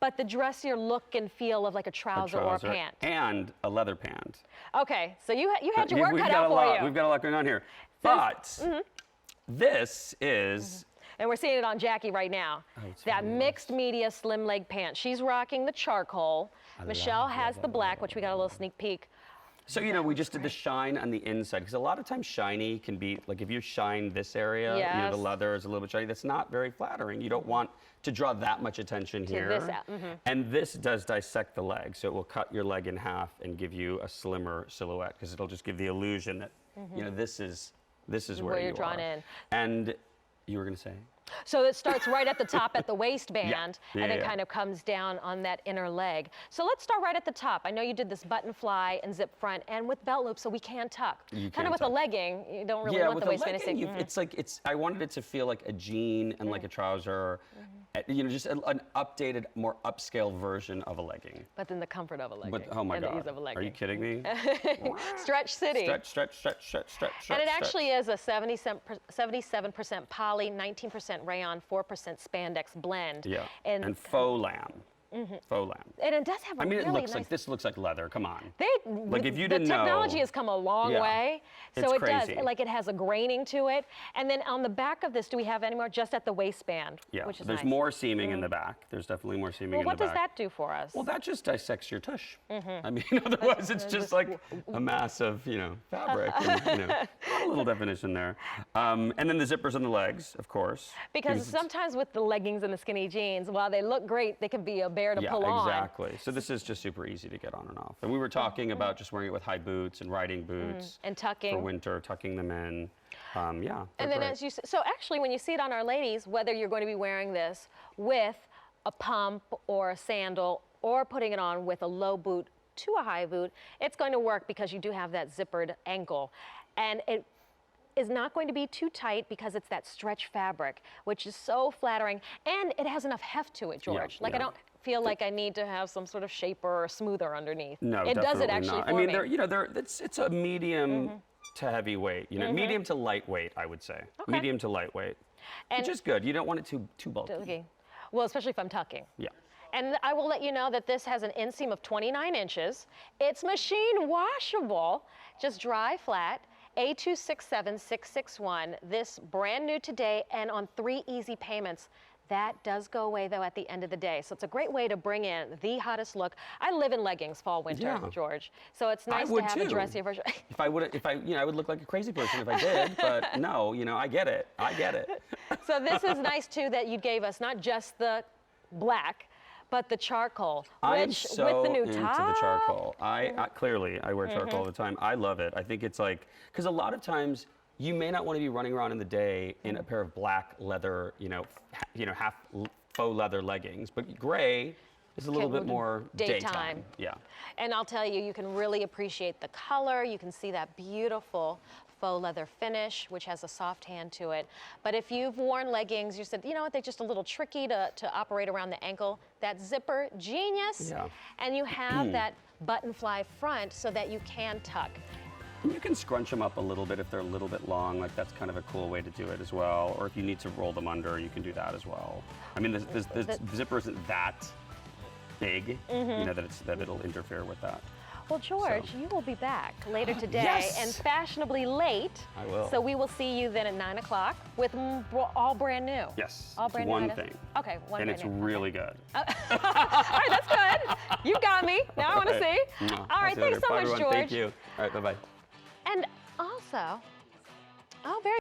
but the dressier look and feel of like a trouser or a pant. And a leather pant. Okay, so you had your work cut out for you. We've got a lot going on here. But this is... And we're seeing it on Jackie right now. Oh, that mixed media slim leg pant. She's rocking the charcoal. Michelle has the black, which we got a little sneak peek. So, you know, we just did the shine on the inside, because a lot of times shiny can be, like if you shine this area, you know, the leather is a little bit shiny, that's not very flattering. You don't want to draw that much attention here. This out. And this does dissect the leg, so it will cut your leg in half and give you a slimmer silhouette, because it'll just give the illusion that, you know, this is where you're drawn in. And you were going to say? So it starts right at the top at the waistband, and it kind of comes down on that inner leg. So let's start right at the top. I know you did this button fly and zip front and with belt loops, so we can tuck. Kind of with a legging, you don't really want the waistband to stay. It's like, I wanted it to feel like a jean and like a trouser, you know, just an updated, more upscale version of a legging. But in the comfort of a legging. But, oh my God, are you kidding me? Stretch City. Stretch. And it actually is a 77% poly, 19% rayon, 4% spandex blend. Yeah, and faux lamb. Faux lamb. And it does have a really it looks nice... like, this looks like leather, come on. Like if you didn't know. The technology has come a long way. So it does, like it has a graining to it. And then on the back of this, do we have any more? Just at the waistband, which is there's more seaming in the back. There's definitely more seaming in the back. What does that do for us? Well, that just dissects your tush. I mean, otherwise it's just like a mass of, you know, fabric and, you know, a little definition there. And then the zippers on the legs, of course. Because sometimes with the leggings and the skinny jeans, while they look great, they can be a bear to pull on. Exactly. So this is just super easy to get on and off. And we were talking about just wearing it with high boots and riding boots. And tucking. For winter, tucking them in. And then as you, so actually when you see it on our ladies, whether you're going to be wearing this with a pump or a sandal or putting it on with a low boot to a high boot, it's going to work because you do have that zippered ankle. And it is not going to be too tight because it's that stretch fabric, which is so flattering. And it has enough heft to it, George. I don't feel like I need to have some sort of shaper or smoother underneath. No, it does it actually not. I mean, you know, it's a medium to heavy weight. You know, medium to lightweight, I would say. Medium to lightweight, which is good. You don't want it too bulky. Well, especially if I'm tucking. Yeah. And I will let you know that this has an inseam of 29 inches. It's machine washable, just dry flat. A267661. This brand new today and on 3 easy payments. That does go away, though, at the end of the day. So it's a great way to bring in the hottest look. I live in leggings fall, winter, George. So it's nice to have a dressier version. I would look like a crazy person if I did, but no, you know, I get it. So this is nice, too, that you gave us not just the black, but the charcoal, which with the new top. I'm so into the charcoal. Clearly, I wear charcoal all the time. I love it. I think it's like, because a lot of times, you may not want to be running around in the day in a pair of black leather, you know, half faux leather leggings, but gray is a little bit more daytime. Yeah. And I'll tell you, you can really appreciate the color. You can see that beautiful faux leather finish, which has a soft hand to it. But if you've worn leggings, you said, you know what, they're just a little tricky to operate around the ankle. That zipper, genius. Yeah. And you have that button fly front so that you can tuck. You can scrunch them up a little bit if they're a little bit long. Like that's kind of a cool way to do it as well. Or if you need to roll them under, you can do that as well. I mean, the zipper isn't that big, you know, that it'll interfere with that. Well, George, you will be back later today and fashionably late. I will. So we will see you then at 9 o'clock with all brand new. Yes. All brand one new. thing. Okay, one and it's really good. All right, that's good. You got me. Now I want to see. All right, thanks so much, George. Thank you. All right, bye-bye. And also, very